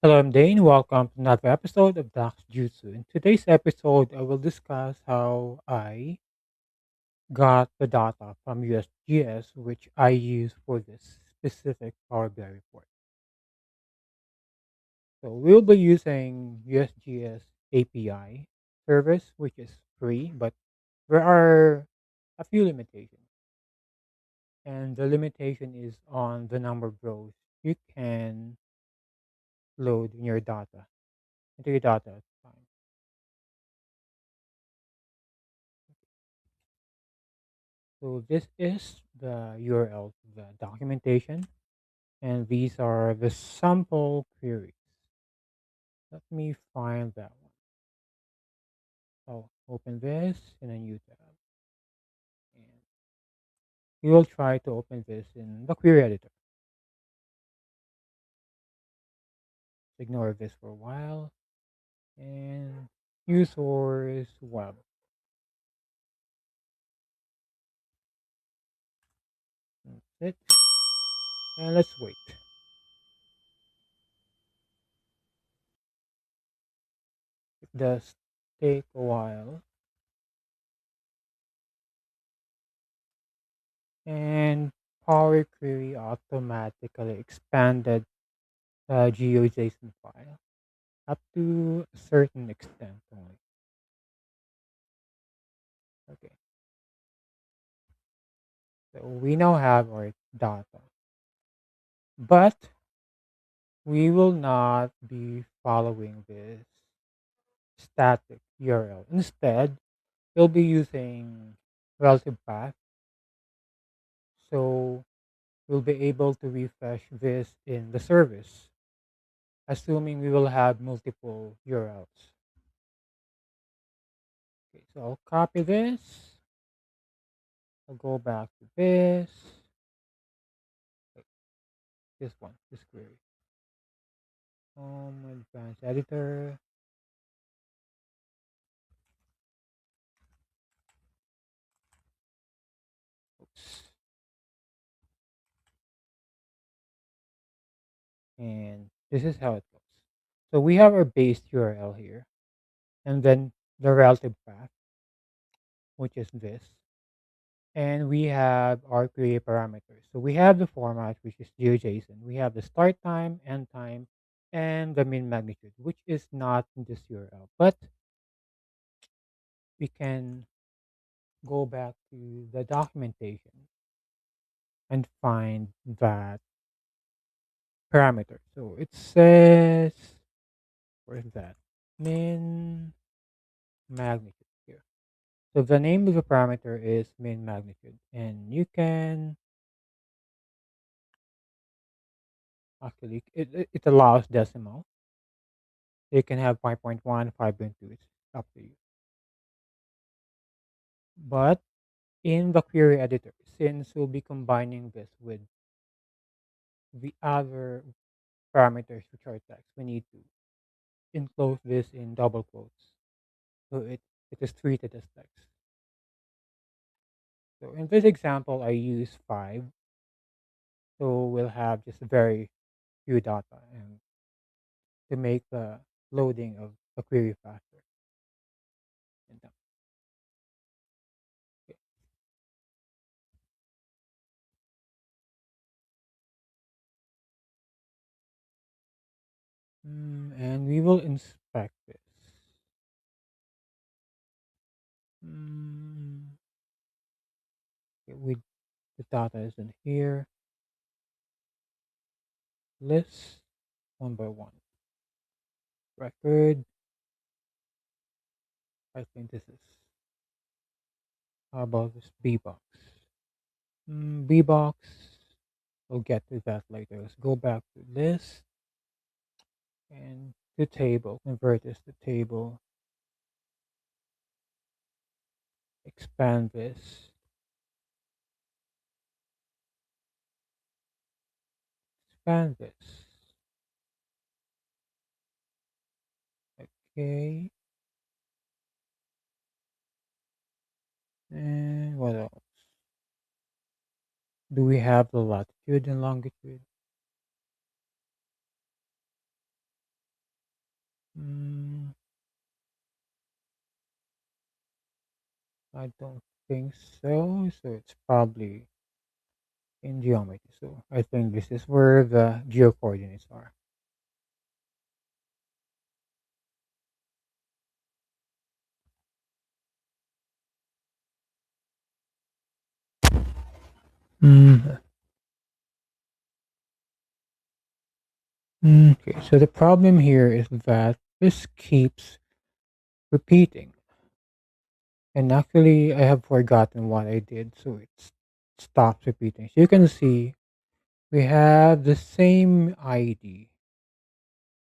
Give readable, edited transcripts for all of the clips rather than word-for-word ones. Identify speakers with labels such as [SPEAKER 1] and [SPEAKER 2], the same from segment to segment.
[SPEAKER 1] Hello, I'm Dane. Welcome to another episode of Dax Jutsu. In today's episode, I will discuss how I got the data from USGS, which I use for this specific Power BI report. So we'll be using USGS API service, which is free, but there are a few limitations. And the limitation is on the number of rows you can load in your data into your data at a time. So this is the URL to the documentation, and these are the sample queries. Let me find that one. I'll open this in a new tab, and we will try to open this in the query editor. Ignore this for a while, and use source web. That's it, and let's wait. It does take a while, and Power Query automatically expanded the GeoJSON file up to a certain extent only. Okay, so we now have our data, but we will not be following this static URL. Instead, we'll be using relative path, so we'll be able to refresh this in the service, assuming we will have multiple URLs. Okay, so I'll copy this. I'll go back to this. Wait, this one, this query. Advanced editor. Oops. And this is how it goes. So we have our base URL here, and then the relative path, which is this. And we have our query parameters. So we have the format, which is GeoJSON. We have the start time, end time, and the min magnitude, which is not in this URL. But we can go back to the documentation and find that parameter. So it says, where's that? Min magnitude here. So the name of the parameter is min magnitude, and you can actually it allows decimal. You can have 5.1, 5.2. It's up to you. But in the query editor, since we'll be combining this with the other parameters which are text, we need to enclose this in double quotes, so it is treated as text. So in this example, I use 5, so we'll have just very few data and to make the loading of a query faster. And okay. And we will inspect this. Mm, okay, the data is in here. List one by one. Record. I think this is. How about this B box? B box. We'll get to that later. Let's go back to list and to table. Convert this to table. Expand this. Expand this. Okay. And what else? Do we have the latitude and longitude? Mm, I don't think so. So it's probably in geometry. So I think this is where the geo coordinates are. Mm, okay, so the problem here is that this keeps repeating. And actually, I have forgotten what I did, so it stops repeating. So you can see we have the same ID.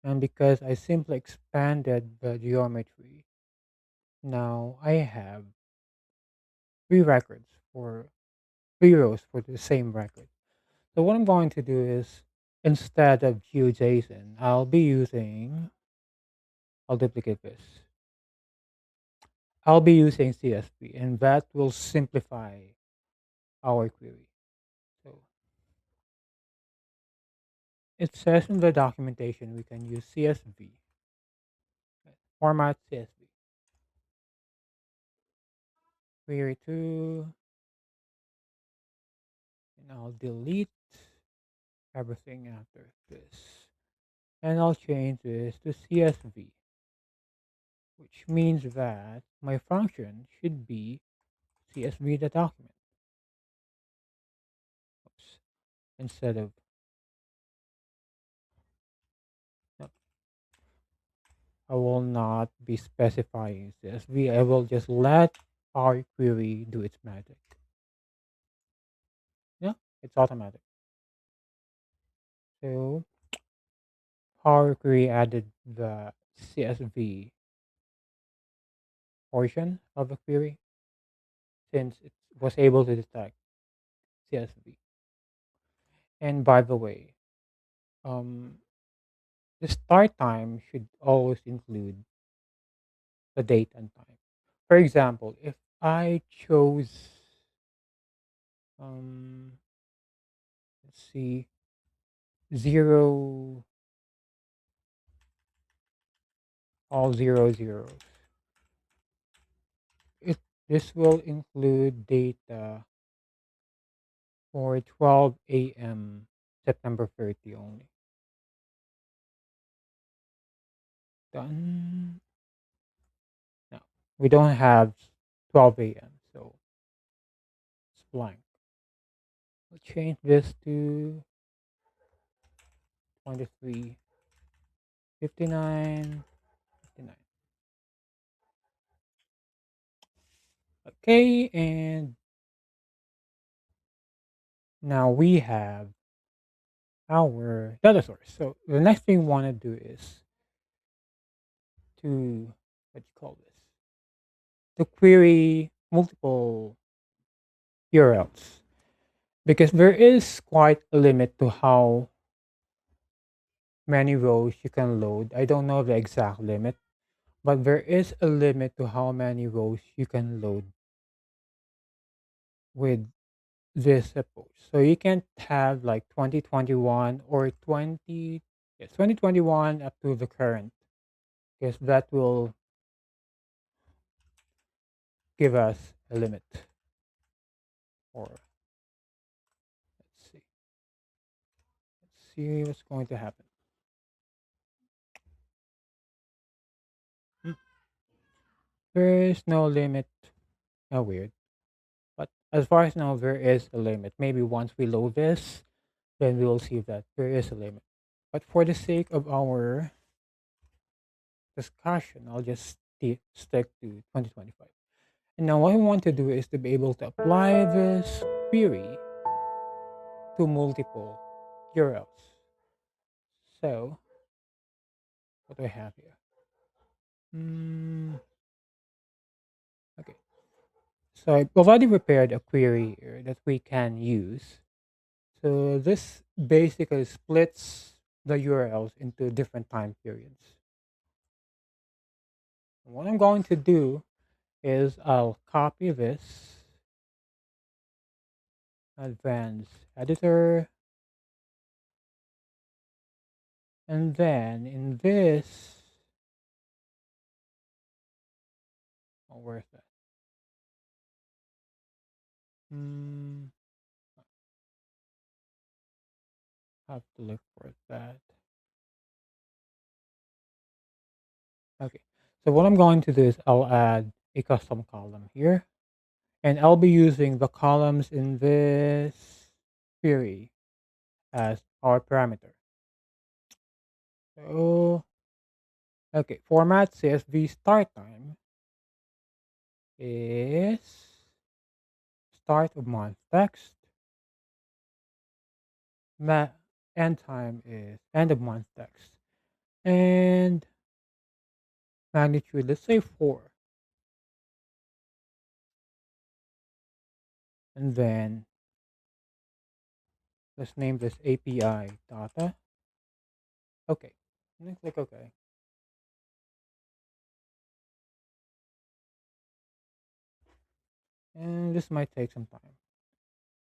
[SPEAKER 1] And because I simply expanded the geometry, now I have three records for three rows for the same record. So what I'm going to do is instead of GeoJSON, I'll duplicate this. I'll be using CSV, and that will simplify our query. So it says in the documentation we can use CSV, format CSV, query to, and I'll delete everything after this. And I'll change this to CSV, which means that my function should be CSV the document. Oops. Instead of, no, I will not be specifying CSV. I will just let our query do its magic. Yeah, it's automatic. So Power Query added the CSV portion of the query since it was able to detect CSV. And by the way, um, the start time should always include the date and time. For example, if I chose, um, let's see, zero, all zero zeros, it this will include data for 12 a.m. September 30 only. Done. No, we don't have 12 a.m. So it's blank. We'll change this to 23:59. 59. Okay, and now we have our data source. So the next thing we want to do is to, what do you call this? To query multiple URLs because there is quite a limit to how many rows you can load. I don't know the exact limit, but there is a limit to how many rows you can load with this approach. So you can't have like 2021 or 2021 up to the current because that will give us a limit. Or let's see, let's see what's going to happen. Hmm, there is no limit. Oh, weird. But as far as now, there is a limit. Maybe once we load this, then we will see that there is a limit. But for the sake of our discussion, I'll just stick to 2025. And now what I want to do is to be able to apply this query to multiple URLs. So what do I have here? Mm, okay. So I've already prepared a query here that we can use. So this basically splits the URLs into different time periods. And what I'm going to do is I'll copy this advanced editor, and then in this Oh, where's that? Hmm, have to look for that. Okay. So what I'm going to do is I'll add a custom column here, and I'll be using the columns in this query as our parameter. So, okay, format CSV start time is start of month text. End time is end of month text. And magnitude, let's say 4. And then let's name this API data. Okay. And then click OK. And this might take some time.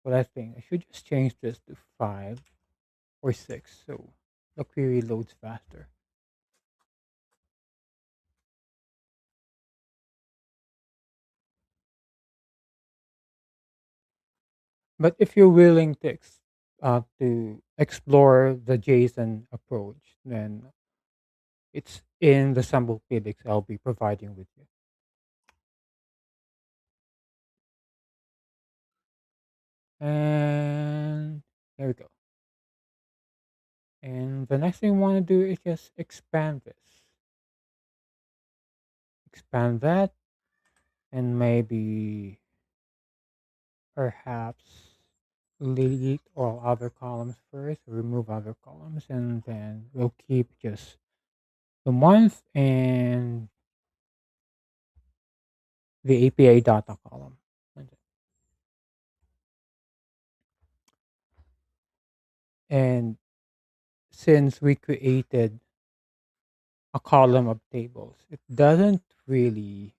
[SPEAKER 1] But I think I should just change this to 5 or 6 so the query loads faster. But if you're willing to explore the JSON approach, then it's in the sample physics I'll be providing with you. And there we go. And the next thing we want to do is just expand this. Expand that and maybe perhaps delete all other columns first, remove other columns, and then we'll keep just the month and the API data column. And since we created a column of tables, it doesn't really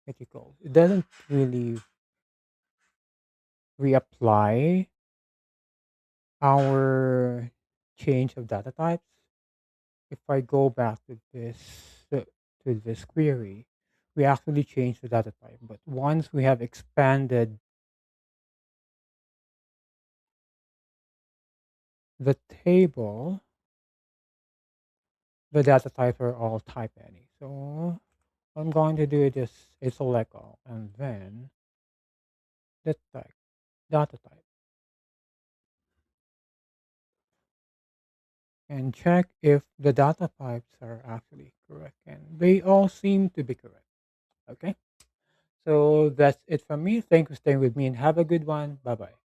[SPEAKER 1] what you call it doesn't really reapply our change of data types. If I go back to this query, we actually change the data type. But once we have expanded the table, the data types are all type any. So what I'm going to do is select all and then the type data type and check if the data types are actually correct. And they all seem to be correct. Okay. So that's it from me. Thank you for staying with me and have a good one. Bye bye.